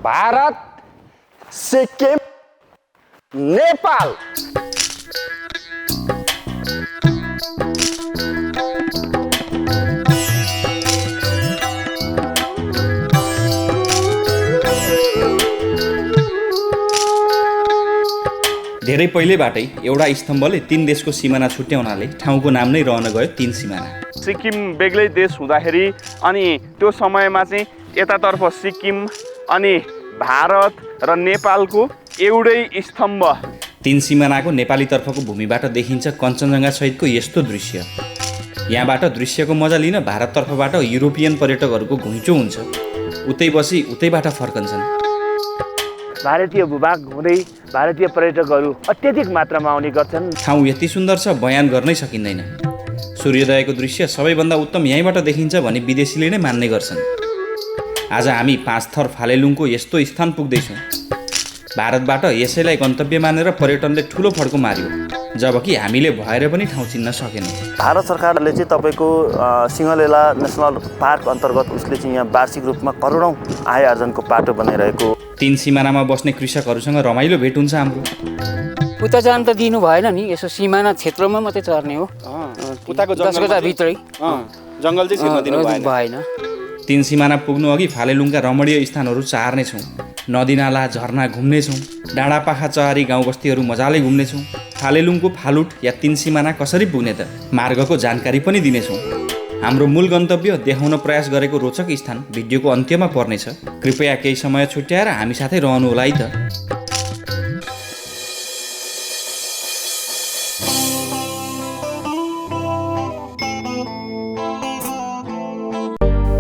भारत, सिक्किम, नेपाल। धेरै पहिलेबाटै एउटा स्तम्भले तीन देशको सिमाना छुट्याउनाले ठाउँको नाम नै रहन गयो तीन सिमाना। सिक्किम बेग्लै देश हुँदाखेरि अनि त्यो समयमा चाहिँ यतातर्फ सिक्किम अनि भारत र नेपालको एउटै स्तम्भ। तीन सिमानाको नेपाली तर्फको भूमिबाट देखिन्छ कञ्चनजङ्घा सहितको यस्तो दृश्य। यहाँबाट दृश्यको मजा लिन भारततर्फबाट युरोपियन पर्यटकहरूको घुइँचो हुन्छ। उतै बसी उतैबाट फर्कन्छन्। भारतीय भूभाग हुँदै भारतीय पर्यटकहरू अत्यधिक मात्रामा आउने गर्छन्। ठाउँ यति सुन्दर छ बयान गर्नै सकिँदैन। सूर्योदयको दृश्य सबैभन्दा उत्तम यहीँबाट देखिन्छ भने विदेशीले नै मान्ने गर्छन्। आज हामी पाँचथर फालेलुङको यस्तो स्थान पुग्दैछौँ। भारतबाट यसैलाई गन्तव्य मानेर पर्यटनले ठुलो फड्को मार्यो, जबकि हामीले भएर पनि ठाउँ चिन्न सकेनौँ। भारत सरकारले चाहिँ तपाईँको सिंहलीला नेसनल पार्क अन्तर्गत उसले चाहिँ यहाँ वार्षिक रूपमा करोडौँ आय आर्जनको पाटो बनाइरहेको। तीन सिमानामा बस्ने कृषकहरूसँग रमाइलो भेट हुन्छ हाम्रो। उता जान त दिनु भएन नि, यसो सिमाना क्षेत्रमा मात्रै चर्ने हो। उताको भित्रै जङ्गल चाहिँ छिर्न दिनु भएन। तीन सिमाना पुग्नु अघि फालेलुङका रमणीय स्थानहरू चार्नेछौँ। नदीनाला झरना घुम्नेछौँ। डाँडापाखा चहारी गाउँ बस्तीहरू मजाले घुम्नेछौँ। फालेलुङको फालुट या तीन सिमाना कसरी पुग्ने त मार्गको जानकारी पनि दिनेछौँ। हाम्रो मूल गन्तव्य देखाउन प्रयास गरेको रोचक स्थान भिडियोको अन्त्यमा पर्नेछ। कृपया केही समय छुट्याएर हामी साथै रहनुहोला है त।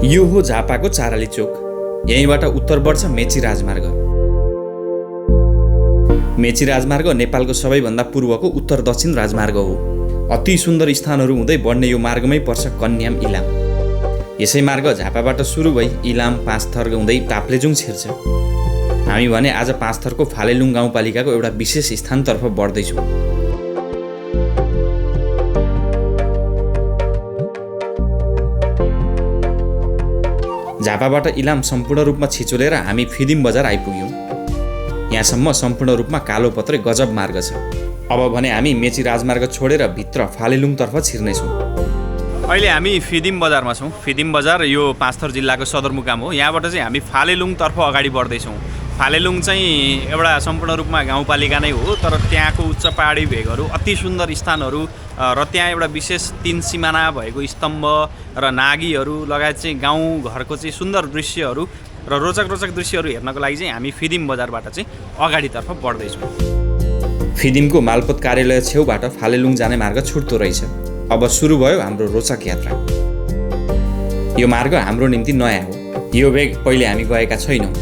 यो हो झापाको चाराली चोक। यहीँबाट उत्तर बढ्छ मेची राजमार्ग। मेची राजमार्ग नेपालको सबैभन्दा पूर्वको उत्तर दक्षिण राजमार्ग हो। अति सुन्दर स्थानहरू हुँदै बढ्ने यो मार्गमै पर्छ कन्याम इलाम। यसै मार्ग झापाबाट सुरु भई इलाम पाँचथर हुँदै ताप्लेजुङ छिर्छ। हामी भने आज पाँचथरको फालेलुङ गाउँपालिकाको एउटा विशेष स्थानतर्फ बढ्दैछौँ। झापाबाट इलाम सम्पूर्ण रूपमा छिचोलेर हामी फिदिम बजार आइपुग्यौँ। यहाँसम्म सम्पूर्ण रूपमा कालो पत्रे गजब मार्ग छ। अब भने हामी मेची राजमार्ग छोडेर भित्र फालेलुङतर्फ छिर्नेछौँ। अहिले हामी फिदिम बजारमा छौँ। फिदिम बजार यो पाँचथर जिल्लाको सदरमुकाम हो। यहाँबाट चाहिँ हामी फालेलुङतर्फ अगाडि बढ्दैछौँ। फालेलुङ चाहिँ एउटा सम्पूर्ण रूपमा गाउँपालिका नै हो, तर त्यहाँको उच्च पहाडी भेगहरू, अति सुन्दर स्थानहरू र त्यहाँ एउटा विशेष तीन सिमाना भएको स्तम्भ र नागीहरू लगायत चाहिँ गाउँ घरको चाहिँ सुन्दर दृश्यहरू र रोचक दृश्यहरू हेर्नको लागि चाहिँ हामी फिदिम बजारबाट चाहिँ अगाडितर्फ बढ्दैछौँ। फिदिमको मालपोत कार्यालय छेउबाट फालेलुङ जाने मार्ग छुट्दो रहेछ। अब सुरु भयो हाम्रो रोचक यात्रा। यो मार्ग हाम्रो निम्ति नयाँ हो। यो भेग पहिले हामी गएका छैनौँ।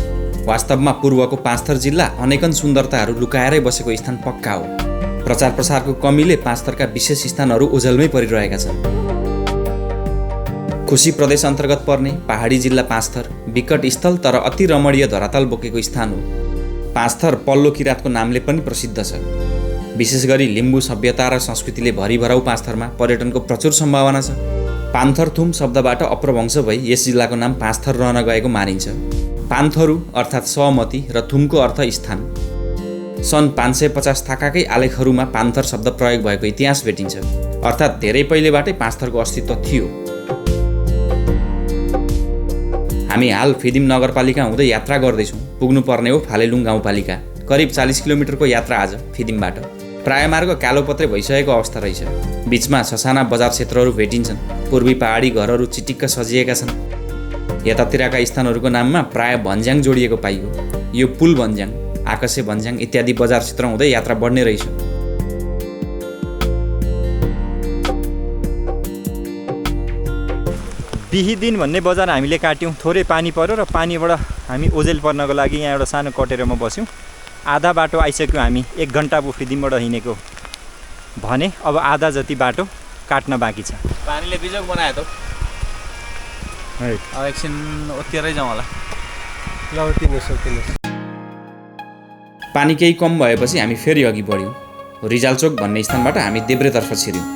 वास्तवमा पूर्वको पाँचथर जिल्ला अनेकन सुन्दरताहरू लुकाएरै बसेको स्थान पक्का हो। प्रचार प्रसारको कमीले पाँचथरका विशेष स्थानहरू ओझेलमै परिरहेका छन्। खुसी प्रदेश अन्तर्गत पर्ने पहाडी जिल्ला पाँचथर विकट स्थल तर अति रमणीय धरातल बोकेको स्थान हो। पाँचथर पल्लो किराँतको नामले पनि प्रसिद्ध छ। विशेष गरी लिम्बू सभ्यता र संस्कृतिले भरिभराउ पाँचथरमा पर्यटनको प्रचुर सम्भावना छ। पान्थरथुम शब्दबाट अप्रवंश भई यस जिल्लाको नाम पाँचथर रहन गएको मानिन्छ। पान्थरु अर्थात् सहमति र थुमको अर्थ स्थान। सन् 550 थाकाकै आलेखहरूमा पान्थर शब्द प्रयोग भएको इतिहास भेटिन्छ। अर्थात् धेरै पहिलेबाटै पाँचथरको अस्तित्व थियो। हामी हाल फिदिम नगरपालिका हुँदै यात्रा गर्दैछौँ। पुग्नु पर्ने हो फालेलुङ गाउँपालिका। करिब 40 किलोमिटरको यात्रा आज फिदिमबाट। प्राय मार्ग कालोपत्रे भइसकेको अवस्था रहेछ। बीचमा ससाना बजार क्षेत्रहरू भेटिन्छन्। पूर्वी पहाडी घरहरू चिटिक्क सजिएका छन्। यतातिरका स्थानहरूको नाममा प्राय भन्ज्याङ जोडिएको पाइयो। यो पुल भन्ज्याङ, आकाशे भन्ज्याङ इत्यादि बजार क्षेत्र हुँदै यात्रा बढ्ने रहेछ। बिही दिन भन्ने बजार हामीले काट्यौँ। थोरै पानी पर्यो र पानीबाट हामी ओझेल पर्नको लागि यहाँ एउटा सानो कटेरोमा बस्यौँ। आधा बाटो आइसक्यो। हामी 1 घन्टा फिदिमबाट हिँडेको भने अब आधा जति बाटो काट्न बाँकी छ। पानीले बिजोग बनायो त। अब एकछिन ओत्तिरै जाउँ होला। ल ओत्तिनुहोस्। पानी केही कम भएपछि हामी फेरि अघि बढ्यौँ। रिजालचोक भन्ने स्थानबाट हामी देब्रेतर्फ छिर्यौँ।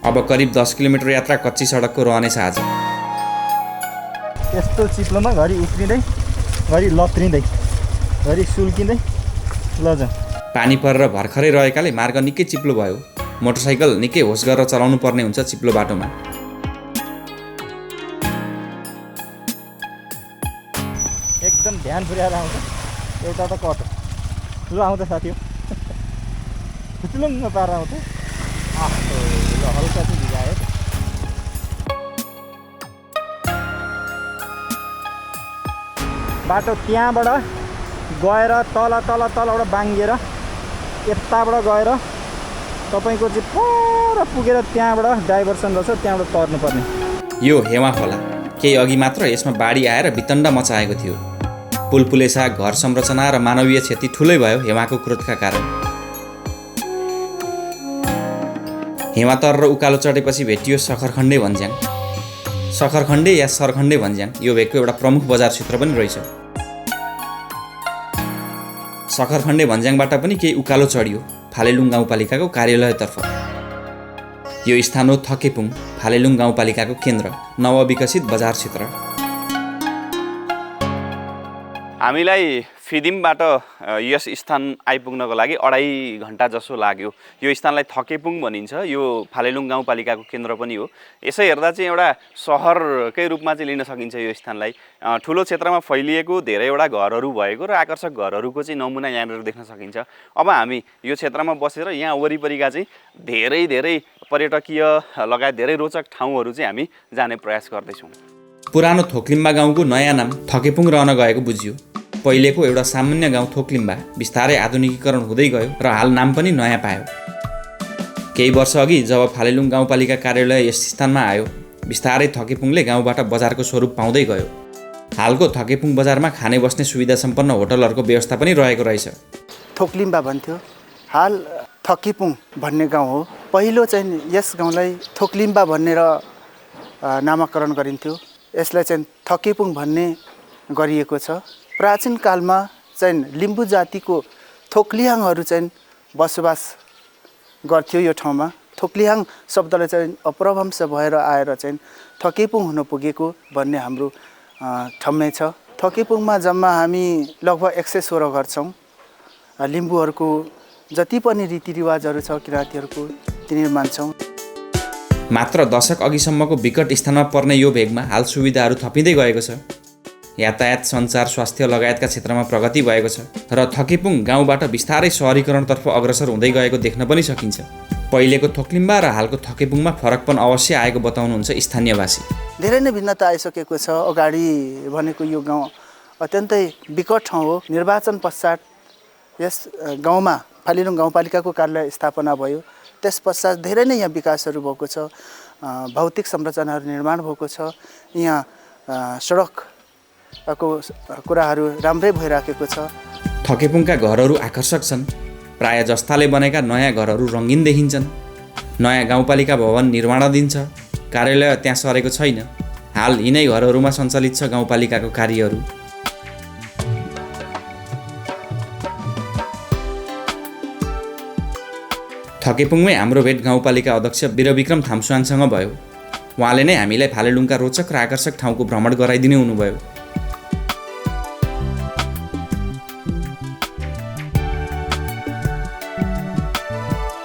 अब करिब 10 किलोमिटर यात्रा कच्ची सडकको रहनेछ आज। यस्तो चिप्लोमा घरि उफ्रिँदै घरि लत्रिँदै घरि सुल्किँदै लजाउँ। पानी परेर भर्खरै रहेकाले मार्ग निकै चिप्लो भयो। मोटरसाइकल निकै होस गरेर चलाउनु पर्ने हुन्छ चिप्लो बाटोमा। एकदम ध्यान पुर्याएर आउँछ। एउटा त कटो ल आउँछ साथी हो फुचुलुङ्ग पारेर आउँछ। ल हल्का चाहिँ भिजायो। बाटो त्यहाँबाट गएर तल तलबाट बाङ्गिएर यताबाट गएर तपाईँको चाहिँ पर पुगेर त्यहाँबाट डाइभर्सन रहेछ, त्यहाँबाट तर्नुपर्ने। यो हेवा खोला केही अघि मात्र यसमा बाढी आएर वितण्ड मचाएको थियो। पुलपुलेसा, घर संरचना र मानवीय क्षति ठुलै भयो हेवाको क्रोधका कारण। हेवा तर र उकालो चढेपछि भेटियो सखरखण्डे भन्ज्याङ। सखरखण्डे या सरखण्डे भन्ज्याङ यो भेगको एउटा प्रमुख बजार क्षेत्र पनि रहेछ। सखरखण्डे भन्ज्याङबाट पनि केही उकालो चढियो फालेलुङ गाउँपालिकाको कार्यालयतर्फ। यो स्थान हो थकेपुङ, फालेलुङ गाउँपालिकाको केन्द्र, नवविकसित बजार क्षेत्र। हामीलाई फिदिमबाट यस स्थान आइपुग्नको लागि 2.5 घन्टा जसो लाग्यो। यो स्थानलाई थकेपुङ भनिन्छ। यो फालेलुङ गाउँपालिकाको केन्द्र पनि हो। यसै हेर्दा चाहिँ एउटा सहरकै रूपमा चाहिँ लिन सकिन्छ यो स्थानलाई। ठुलो क्षेत्रमा फैलिएको धेरैवटा घरहरू भएको र आकर्षक घरहरूको चाहिँ नमुना यहाँनिर देख्न सकिन्छ। अब हामी यो क्षेत्रमा बसेर यहाँ वरिपरिका चाहिँ धेरै पर्यटकीय लगायत धेरै रोचक ठाउँहरू चाहिँ हामी जाने प्रयास गर्दैछौँ। पुरानो थोक्लिम्बा गाउँको नयाँ नाम थकेपुङ रहन गएको बुझियो। पहिलेको एउटा सामान्य गाउँ थोक्लिम्बा बिस्तारै आधुनिकीकरण हुँदै गयो र हाल नाम पनि नयाँ पायो। केही वर्ष अघि जब फालेलुङ गाउँपालिका कार्यालय यस स्थानमा आयो, बिस्तारै थकेपुङले गाउँबाट बजारको स्वरूप पाउँदै गयो। हालको थकेपुङ बजारमा खाने बस्ने सुविधा सम्पन्न होटलहरूको व्यवस्था पनि रहेको रहेछ। थोक्लिम्बा भन्थ्यो, हाल थकेपुङ भन्ने गाउँ हो। पहिलो चाहिँ यस गाउँलाई थोक्लिम्बा भनेर नामाकरण गरिन्थ्यो। यसलाई चाहिँ थकेपुङ भन्ने गरिएको छ। प्राचीन कालमा चाहिँ लिम्बू जातिको थोक्लिहाङहरू चाहिँ बसोबास गर्थ्यो यो ठाउँमा। थोक्लिहाङ शब्दले चाहिँ अपभ्रंश भएर आएर चाहिँ थकेपुङ हुन पुगेको भन्ने हाम्रो ठम्मै छ। थकेपुङमा जम्मा हामी लगभग 116 घर छौँ। लिम्बूहरूको जति पनि रीतिरिवाजहरू छ किराँतीहरूको तिनीहरू मान्छौँ। मात्र दशक अघिसम्मको विकट स्थानमा पर्ने यो भेगमा हाल सुविधाहरू थपिँदै गएको छ। यातायात, सञ्चार, स्वास्थ्य लगायतका क्षेत्रमा प्रगति भएको छ र थकेपुङ गाउँबाट बिस्तारै सहरीकरणतर्फ अग्रसर हुँदै गएको देख्न पनि सकिन्छ। पहिलेको थोक्लिम्बा र हालको थकेपुङमा फरक पनि अवश्य आएको बताउनुहुन्छ स्थानीयवासी। धेरै नै भिन्नता आइसकेको छ। अगाडि भनेको यो गाउँ अत्यन्तै विकट ठाउँ हो। निर्वाचन पश्चात यस गाउँमा फालेलुङ गाउँपालिकाको कार्यालय स्थापना भयो। त्यस पश्चात धेरै नै यहाँ विकासहरू भएको छ। भौतिक संरचनाहरू निर्माण भएको छ। यहाँ सडकको कुराहरू राम्रै भइराखेको छ। थकेपुङका घरहरू आकर्षक छन्। प्राय जस्ताले बनेका नयाँ घरहरू रङ्गिन देखिन्छन्। नयाँ गाउँपालिका भवन निर्माणाधीन छ। कार्यालय त्यहाँ सरेको छैन। हाल यिनै घरहरूमा सञ्चालित छ गाउँपालिकाको कार्यहरू। थकेपुङमै हाम्रो भेट गाउँपालिका अध्यक्ष वीरविक्रम थाम्सुवाङसँग भयो। उहाँले नै हामीलाई फालेलुङका रोचक र आकर्षक ठाउँको भ्रमण गराइदिनु हुनुभयो।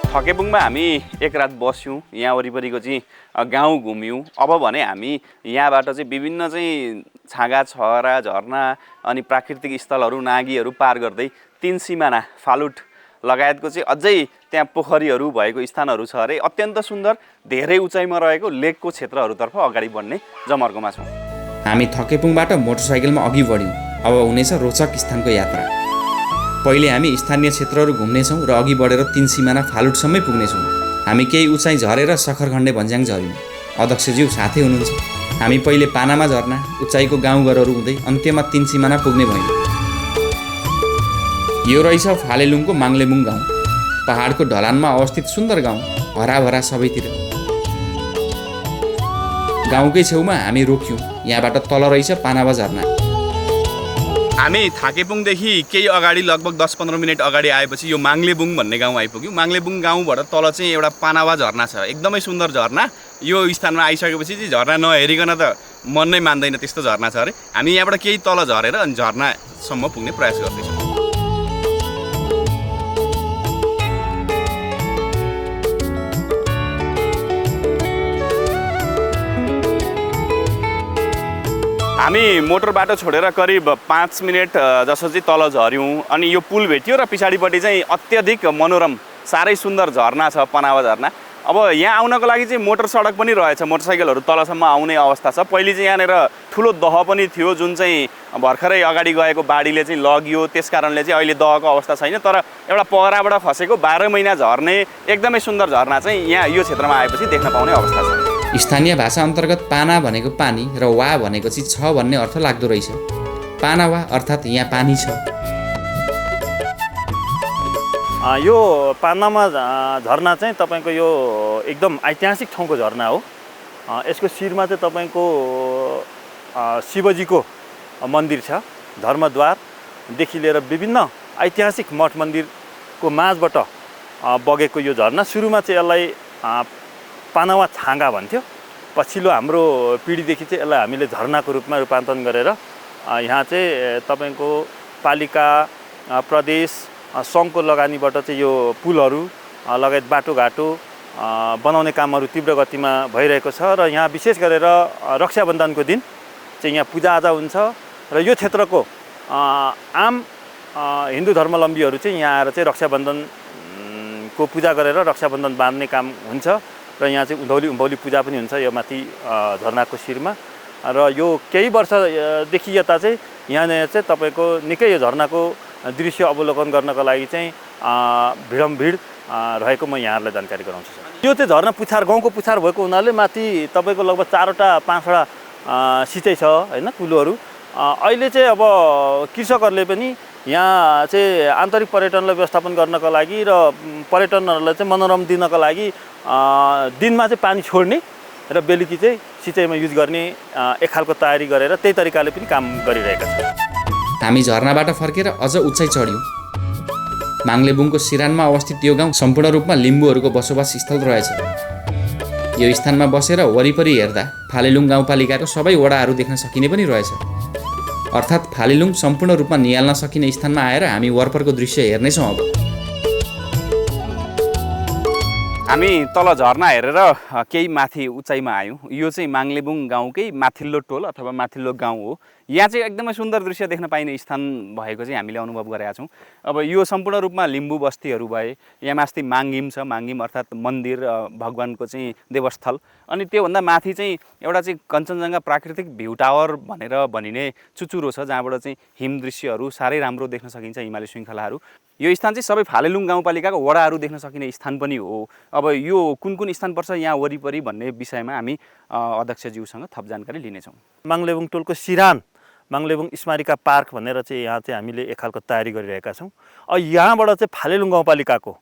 थकेपुङमा हामी एक रात बस्यौँ। यहाँ वरिपरिको चाहिँ गाउँ घुम्यौँ। अब भने हामी यहाँबाट चाहिँ विभिन्न चाहिँ छाँगा, छहरा, झरना अनि प्राकृतिक स्थलहरू, नागीहरू पार गर्दै 3 सिमाना फालुट लगायतको चाहिँ अझै त्यहाँ पोखरीहरू भएको स्थानहरू छ अरे। अत्यन्त सुन्दर, धेरै उचाइमा रहेको लेकको क्षेत्रहरूतर्फ अगाडि बढ्ने जमर्कोमा छौँ। हामी थकेपुङबाट मोटरसाइकलमा अघि बढ्यौँ। अब हुनेछ रोचक स्थानको यात्रा। पहिले हामी स्थानीय क्षेत्रहरू घुम्नेछौँ र अघि बढेर 3 सिमाना फालुटसम्मै पुग्नेछौँ। हामी केही उचाइ झरेर सखरखण्डे भन्ज्याङ झऱ्यौँ। अध्यक्षज्यू साथै हुनुहुन्छ। हामी पहिले पानामा झर्ना, उचाइको गाउँघरहरू हुँदै अन्त्यमा 3 सिमाना पुग्ने भयौँ। यो रहेछ फालेलुङको माङ्लेबुङ गाउँ। पहाडको ढलानमा अवस्थित सुन्दर गाउँ, हराभरा सबैतिर। गाउँकै छेउमा हामी रोक्यौँ। यहाँबाट तल रहेछ पानावा झरना। हामी थाकेपुङदेखि केही अगाडि लगभग 10-15 मिनट अगाडि आएपछि यो माङ्लेबुङ भन्ने गाउँ आइपुग्यौँ। माङ्लेबुङ गाउँबाट तल चाहिँ एउटा पानावा झरना छ, एकदमै सुन्दर झरना। यो स्थानमा आइसकेपछि चाहिँ झरना नहेरिकन त मन नै मान्दैन, त्यस्तो झरना छ अरे। हामी यहाँबाट केही तल झरेर अनि झरनासम्म पुग्ने प्रयास गर्दैछौँ। हामी मोटर बाटो छोडेर करिब 5 मिनट जसो चाहिँ तल झऱ्यौँ अनि यो पुल भेट्यो र पछाडिपट्टि चाहिँ अत्यधिक मनोरम साह्रै सुन्दर झरना छ, पनावा झरना। अब यहाँ आउनको लागि चाहिँ मोटर सडक पनि रहेछ, मोटरसाइकलहरू तलसम्म आउने अवस्था छ। पहिले चाहिँ यहाँनिर ठुलो दह पनि थियो जुन चाहिँ भर्खरै अगाडि गएको बाढीले चाहिँ लग्यो, त्यस कारणले चाहिँ अहिले दहको अवस्था छैन। तर एउटा पहराबाट खसेको 12 महिना झर्ने एकदमै सुन्दर झरना चाहिँ यहाँ यो क्षेत्रमा आएपछि देख्न पाउने अवस्था छ। स्थानीय भाषा अन्तर्गत पाना भनेको पानी र वा भनेको चाहिँ छ भन्ने अर्थ लाग्दो रहेछ। पाना वा अर्थात् यहाँ पानी छ। यो पानामा झरना चाहिँ तपाईँको यो एकदम ऐतिहासिक ठाउँको झरना हो। यसको शिरमा चाहिँ तपाईँको शिवजीको मन्दिर छ। धर्मद्वारदेखि लिएर विभिन्न ऐतिहासिक मठ मन्दिरको माझबाट बगेको यो झरना। सुरुमा चाहिँ यसलाई पानावा छाँगा भन्थ्यो। पछिल्लो हाम्रो पिँढीदेखि चाहिँ यसलाई हामीले झरनाको रूपमा रूपान्तरण गरेर यहाँ चाहिँ तपाईँको पालिका, प्रदेश, सङ्घको लगानीबाट चाहिँ यो पुलहरू लगायत बाटोघाटो बनाउने कामहरू तीव्र गतिमा भइरहेको छ। र यहाँ विशेष गरेर रक्षाबन्धनको दिन चाहिँ यहाँ पूजाआजा हुन्छ र यो क्षेत्रको आम हिन्दू धर्मावलम्बीहरू चाहिँ यहाँ आएर चाहिँ रक्षाबन्धनको पूजा गरेर रक्षाबन्धन बाँध्ने काम हुन्छ र यहाँ चाहिँ उँभौली पूजा पनि हुन्छ यो माथि झरनाको शिरमा। र यो केही वर्षदेखि यता चाहिँ यहाँनिर चाहिँ तपाईँको निकै यो झरनाको दृश्य अवलोकन गर्नको लागि चाहिँ भिड रहेको म यहाँहरूलाई जानकारी गराउँछु। यो चाहिँ झरना पुछार, गाउँको पुछार भएको हुनाले माथि तपाईँको लगभग 4-5वटा सिँचाइ छ होइन, कुलोहरू। अहिले चाहिँ अब कृषकहरूले पनि यहाँ चाहिँ आन्तरिक पर्यटनलाई व्यवस्थापन गर्नको लागि र पर्यटनहरूलाई चाहिँ मनोरम दिनको लागि दिनमा चाहिँ पानी छोड्ने र बेलुकी चाहिँ सिँचाइमा युज गर्ने एक खालको तयारी गरेर त्यही तरिकाले पनि काम गरिरहेका छन्। हामी झरनाबाट फर्केर अझ उचाइ चढ्यौँ। माङ्लेबुङको सिरानमा अवस्थित यो गाउँ सम्पूर्ण रूपमा लिम्बूहरूको बसोबास स्थल रहेछ। यो स्थानमा बसेर वरिपरि हेर्दा फालेलुङ गाउँपालिकाको सबै वडाहरू देख्न सकिने पनि रहेछ। अर्थात् फालेलुङ सम्पूर्ण रूपमा निहाल्न सकिने स्थानमा आएर हामी वरपरको दृश्य हेर्नेछौँ। अब हामी तल झरना हेरेर केही माथि उचाइमा आयौँ। यो चाहिँ माङ्लेबुङ गाउँकै माथिल्लो टोल अथवा माथिल्लो गाउँ हो। यहाँ चाहिँ एकदमै सुन्दर दृश्य देख्न पाइने स्थान भएको चाहिँ हामीले अनुभव गरेका छौँ। अब यो सम्पूर्ण रूपमा लिम्बू बस्तीहरू भए, यहाँ माथि माङ्गिम छ, माङ्गिम अर्थात् मन्दिर भगवानको चाहिँ देवस्थल। अनि त्योभन्दा माथि चाहिँ एउटा चाहिँ कञ्चनजङ्घा प्राकृतिक भ्यू टावर भनेर भनिने चुचुरो छ, जहाँबाट चाहिँ हिम दृश्यहरू साह्रै राम्रो देख्न सकिन्छ, हिमाली श्रृङ्खलाहरू। यो स्थान चाहिँ सबै फालेलुङ गाउँपालिकाको वडाहरू देख्न सकिने स्थान पनि हो। अब यो कुन कुन स्थान पर्छ यहाँ वरिपरि भन्ने विषयमा हामी अध्यक्षज्यूसँग थप जानकारी लिनेछौँ। माङ्लेबुङ टोलको सिरान माङ्लेबुङ स्मारिका पार्क भनेर चाहिँ यहाँ चाहिँ हामीले एक खालको तयारी गरिरहेका छौँ। यहाँबाट चाहिँ फालेलुङ गाउँपालिकाको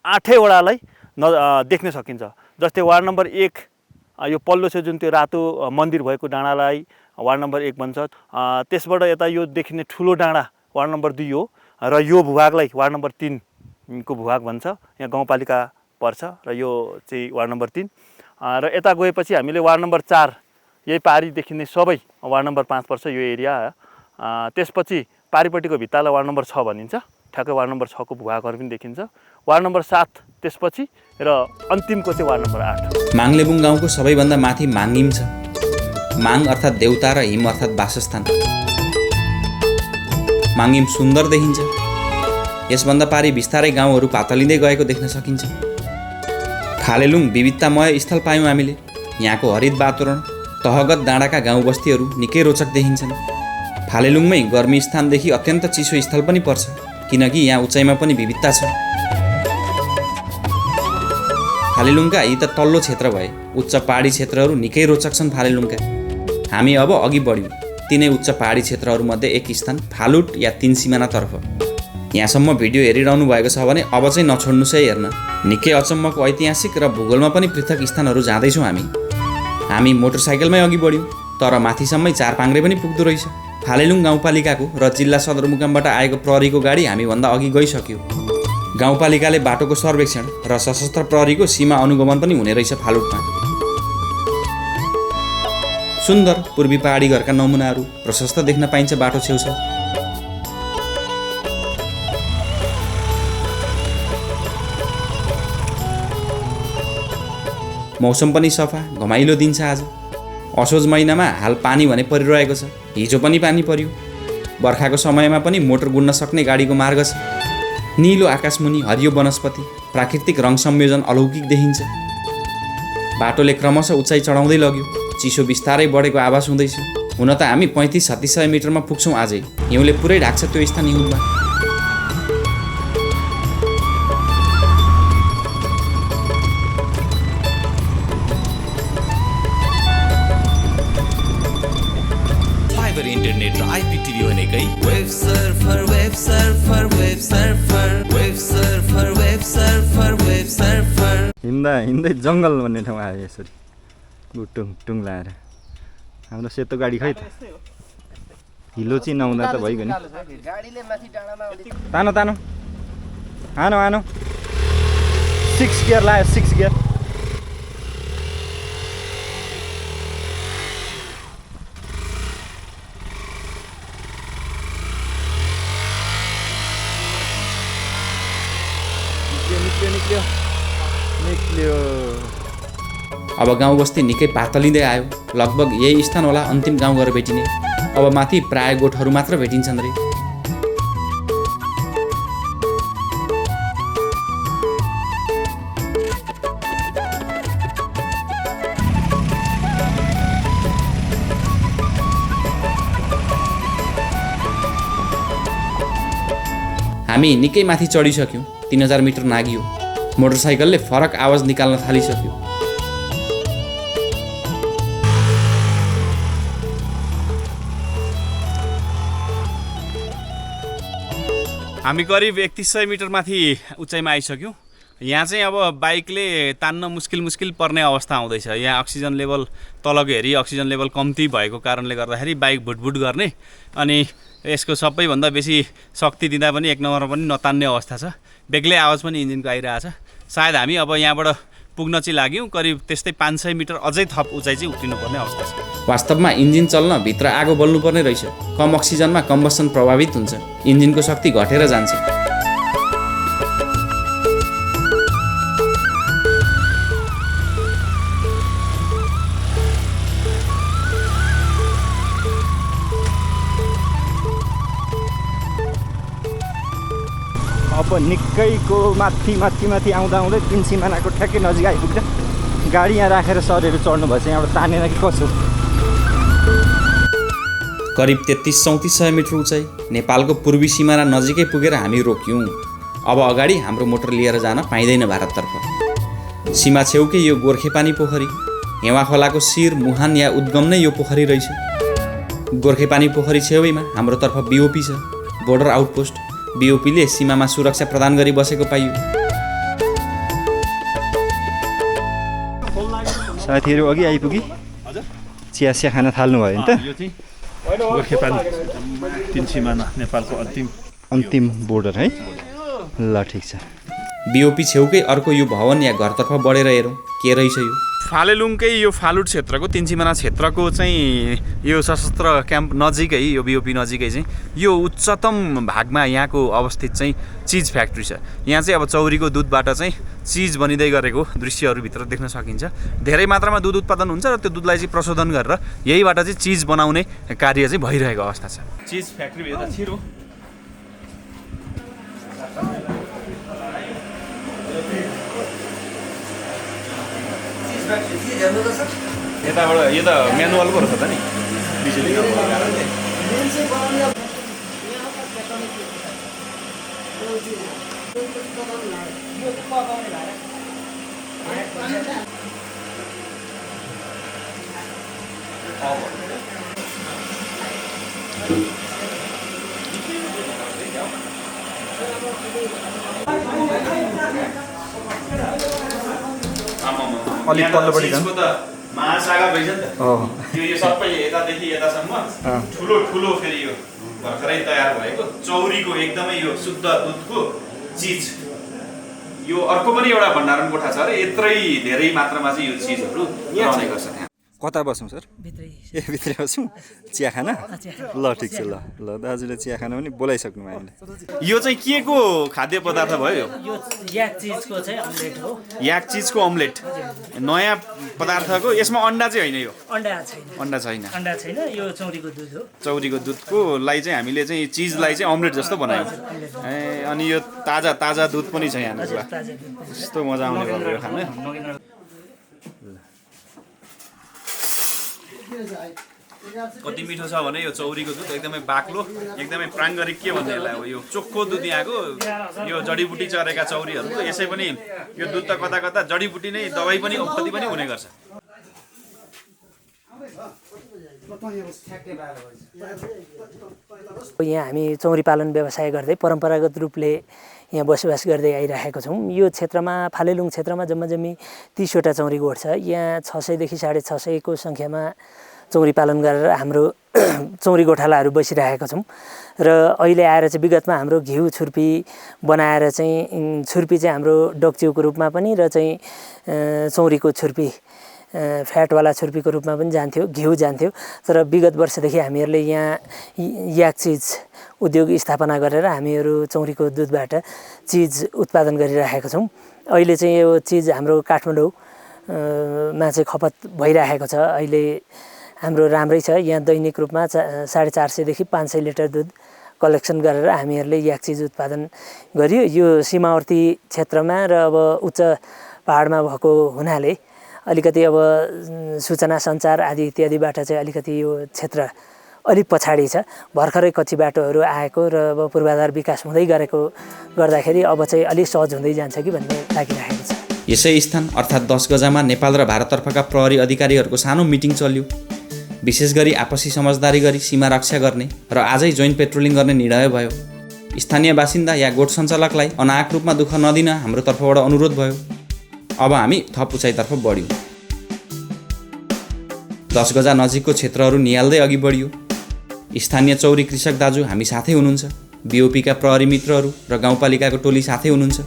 8 वडालाई देख्न सकिन्छ। जस्तै वार्ड नम्बर 1 यो पल्लो छ जुन त्यो रातो मन्दिर भएको डाँडालाई वार्ड नम्बर 1 भन्छ। त्यसबाट यता यो देखिने ठुलो डाँडा वार्ड नम्बर 2 हो र यो भूभागलाई वार्ड नम्बर 3 को भूभाग भन्छ। यहाँ गाउँपालिका पर्छ र यो चाहिँ वार्ड नम्बर 3 र यता गएपछि हामीले वार्ड नम्बर 4 यही पारी देखिने सबै वार्ड नम्बर 5 पर्छ यो एरिया। त्यसपछि पारिपट्टिको भित्तालाई वार्ड नम्बर 6 भनिन्छ। ठ्याक्कै वार्ड नम्बर 6 को भूभागहरू पनि देखिन्छ। वार्ड नम्बर 7 त्यसपछि र अन्तिमको चाहिँ वार्ड नम्बर 8। माङ्लेबुङ गाउँको सबैभन्दा माथि माङ्गिम छ। माङ अर्थात् देउता र हिम अर्थात् वासस्थान। माङ्गिम सुन्दर देखिन्छ। यसभन्दा पारी बिस्तारै गाउँहरू पातलिँदै गएको देख्न सकिन्छ। फालेलुङ विविधतामय स्थल पायौँ हामीले। यहाँको हरित वातावरण, तहगत डाँडाका गाउँ बस्तीहरू निकै रोचक देखिन्छन्। फालेलुङमै गर्मी स्थानदेखि अत्यन्त चिसो स्थल पनि पर्छ, किनकि यहाँ उचाइमा पनि विविधता छ। फालेलुङका यी त तल्लो क्षेत्र भए, उच्च पहाडी क्षेत्रहरू निकै रोचक छन् फालेलुङका। हामी अब अघि बढ्यौँ तिनै उच्च पहाडी क्षेत्रहरूमध्ये एक स्थान फालुट या 3 सिमानातर्फ। यहाँसम्म भिडियो हेरिरहनु भएको छ भने अब चाहिँ नछोड्नुहोस् है हेर्न। निकै अचम्मको ऐतिहासिक र भूगोलमा पनि पृथक स्थानहरू जाँदैछौँ हामी। मोटरसाइकलमै अघि बढ्यौँ, तर माथिसम्मै 4 पाङ्ग्रे पनि पुग्दो रहेछ। फालेलुङ गाउँपालिकाको र जिल्ला सदरमुकामबाट आएको प्रहरीको गाडी हामीभन्दा अघि गइसक्यो। गाउँपालिकाले बाटोको सर्वेक्षण र सशस्त्र प्रहरीको सीमा अनुगमन पनि हुने रहेछ फालुटमा। सुन्दर पूर्वी पहाडी घरका नमुनाहरू प्रशस्त देख्न पाइन्छ बाटो छेउछाउ। मौसम पनि सफा, घमाइलो दिन छ आज। असोज महिनामा हाल पानी भने परिरहेको छ। हिजो पनि पानी पर्यो। बर्खाको समयमा पनि मोटर गुड्न सक्ने गाडीको मार्ग छ। नीलो आकाशमुनि हरियो वनस्पति, प्राकृतिक रङ संयोजन अलौकिक देखिन्छ। बाटोले क्रमशः उचाइ चढाउँदै लग्यो। चिसो बिस्तारै बढेको आभास हुँदैछ। हुन त हामी 35-3600 मिटरमा पुग्छौँ आजै। हिउँले पुरै ढाक्छ त्यो स्थान हिउँमा। फाइबर इन्टरनेट र आइपिटिभी भनेकै वेबसर्फर वेबसर्फर वेबसर्फर वेबसर्फर वेबसर्फर वेबसर्फर। हिँड्दै जङ्गल भन्ने ठाउँ आयो यसरी टुङ लाएर। हाम्रो सेतो गाडी खै त हिलो चाहिँ नहुँदा त भइगयो नि। तानो तानो आनो आनो 6 गियर लायो 6 गियर। निक्ल्यो। अब गाउँ बस्ती निकै पातलिँदै आयो। लगभग यही स्थान होला अन्तिम गाउँ घर भेटिने। अब माथि प्राय गोठहरू मात्र भेटिन्छन् रे। हामी निकै माथि चढिसक्यौँ। 3000 मिटर नागियो। मोटरसाइकलले फरक आवाज निकाल्न थालिसक्यो। हामी करिब 3100 मिटर माथि उचाइमा आइसक्यौँ। यहाँ चाहिँ अब बाइकले तान्न मुस्किल पर्ने अवस्था आउँदैछ। यहाँ अक्सिजन लेभल तलको हेरी अक्सिजन लेभल कम्ती भएको कारणले गर्दाखेरि बाइक भुटभुट गर्ने अनि यसको सबैभन्दा बेसी शक्ति दिँदा पनि एक नम्बरमा पनि नतान्ने अवस्था छ। बेग्लै आवाज पनि इन्जिनको आइरहेछ। सायद हामी अब यहाँबाट पुग्न चाहिँ लाग्यौँ। करिब त्यस्तै 500 मिटर अझै थप उचाइ चाहिँ उक्लिनुपर्ने अवस्था छ। वास्तवमा इन्जिन चल्न भित्र आगो बल्नुपर्ने रहेछ। कम अक्सिजनमा कम्बसन प्रभावित हुन्छ। इन्जिनको शक्ति घटेर जान्छ। अब निकैको माथि आउँदै 3 सिमानाको ठ्याक्कै नजिक आइपुग्छ। गाडी यहाँ राखेर सरहरू चढ्नु भएछ। यहाँबाट तानेर कि कसो। करिब 3300-3400 मिटर उचाइ नेपालको पूर्वी सिमाना नजिकै पुगेर हामी रोक्यौँ। अब अगाडि हाम्रो मोटर लिएर जान पाइँदैन भारततर्फ। सीमा छेउकै यो गोर्खेपानी पोखरी। हेवा खोलाको शिर मुहान या उद्गम नै यो पोखरी रहेछ। गोर्खेपानी पोखरी छेउैमा हाम्रोतर्फ बिओपी छ, बोर्डर आउटपोस्ट। बिओपीले सीमामा सुरक्षा प्रदान गरी बसेको पाइयो। साथीहरू अघि आइपुगी चिया खान थाल्नु भयो नि त। यो चाहिँ गोर्खेपानी 3 सिमाना नेपालको अन्तिम बोर्डर है। ल ठिक छ। बिओपी छेउकै अर्को यो भवन या घरतर्फ बढेर हेरौँ के रहेछ यो। फालेलुङकै यो फालुट क्षेत्रको 3 सिमाना क्षेत्रको चाहिँ यो सशस्त्र क्याम्प नजिकै यो बिओपी नजिकै चाहिँ यो उच्चतम भागमा यहाँको अवस्थित चाहिँ चिज फ्याक्ट्री छ। यहाँ चाहिँ अब चौरीको दुधबाट चाहिँ चिज बनिँदै गरेको दृश्यहरूभित्र देख्न सकिन्छ। धेरै मात्रामा दुध उत्पादन हुन्छ र त्यो दुधलाई चाहिँ प्रशोधन गरेर यहीबाट चाहिँ चिज बनाउने कार्य चाहिँ भइरहेको अवस्था छ। चिज फ्याक्ट्री यता छिरो यताबाट यो त म्यानुअलको रहेछ त नि बिजुली अलिक तल्लोपट्टि जानु। महासागर रहेछ नि त यो सबै यतादेखि यतासम्म ठुलो ठुलो फेरि यो भर्खरै तयार भएको चौरीको एकदमै यो शुद्ध दुधको चिज यो अर्को पनि एउटा भण्डारण कोठा छ अरे यत्रै धेरै मात्रामा चाहिँ यो चिजहरू रहने गर्छ त्यहाँ कता बसौँ सर भित्रै बसौँ चिया खान ल ठिक छ ल दाजुले चिया खान पनि बोलाइसक्नु हामीले यो चाहिँ के को खाद्य पदार्थ भयो यो याक चिजको चाहिँ अमलेट हो याक चिजको अमलेट नयाँ पदार्थको यसमा अन्डा चाहिँ होइन यो अन्डा छैन यो चौरीको दुध हो चौरीको दुधको लाई चाहिँ हामीले चाहिँ चिजलाई चाहिँ अमलेट जस्तो बनायौँ ए अनि यो ताजा दुध पनि छ यहाँ यस्तो मजा आउने भयो यो खान कति मिठो छ भने यो चौरीको दुध एकदमै बाक्लो एकदमै प्राङ्गारिक के भन्छ यसलाई अब यो चोखो दुध यहाँको यो जडीबुटी चरेका चौरीहरूको यसै पनि यो दुध त कता कता जडीबुटी नै दबाई पनि औषधि पनि हुने गर्छ यहाँ हामी चौरी पालन व्यवसाय गर्दै परम्परागत रूपले यहाँ बसोबास गर्दै आइरहेको छौँ यो क्षेत्रमा फालेलुङ क्षेत्रमा जम्मा 30वटा चौरी गोठ छ यहाँ 600 देखि 650 को सङ्ख्यामा चौरी पालन गरेर हाम्रो चौरी गोठालाहरू बसिरहेका छौँ र अहिले आएर चाहिँ विगतमा हाम्रो घिउ छुर्पी बनाएर चाहिँ छुर्पी चाहिँ हाम्रो डक्च्युको रूपमा पनि र चाहिँ चौरीको छुर्पी फ्याटवाला छुर्पीको रूपमा पनि जान्थ्यो घिउ जान्थ्यो तर विगत वर्षदेखि हामीहरूले यहाँ याक चिज उद्योग स्थापना गरेर हामीहरू चौरीको दुधबाट चिज उत्पादन गरिरहेका छौँ अहिले चाहिँ यो चिज हाम्रो काठमाडौँमा चाहिँ खपत भइरहेको छ अहिले हाम्रो राम्रै छ यहाँ दैनिक रूपमा 450 देखि 500 लिटर दुध कलेक्सन गरेर हामीहरूले याक चिज उत्पादन गरियो यो सीमावर्ती क्षेत्रमा र अब उच्च पहाडमा भएको हुनाले अलिकति अब सूचना सञ्चार आदि इत्यादिबाट चाहिँ अलिकति यो क्षेत्र अलिक पछाडि छ भर्खरै कच्ची बाटोहरू आएको र अब पूर्वाधार विकास हुँदै गरेको गर्दाखेरि अब चाहिँ अलिक सहज हुँदै जान्छ कि भन्ने लागिरहेको छ यसै स्थान अर्थात् 10 गजामा नेपाल र भारततर्फका प्रहरी अधिकारीहरूको सानो मिटिङ चल्यो विशेष गरी आपसी समझदारी गरी सीमा रक्षा गर्ने र आजै जोइन्ट पेट्रोलिङ गर्ने निर्णय भयो स्थानीय बासिन्दा या गोठ सञ्चालकलाई अनाहक रूपमा दुःख नदिन हाम्रो तर्फबाट अनुरोध भयो अब हामी थप उचाइतर्फ बढ्यौँ 10 गजा नजिकको क्षेत्रहरू निहाल्दै अघि बढियो स्थानीय चौरी कृषक दाजु हामी साथै हुनुहुन्छ बिओपीका प्रहरी मित्रहरू र गाउँपालिकाको टोली साथै हुनुहुन्छ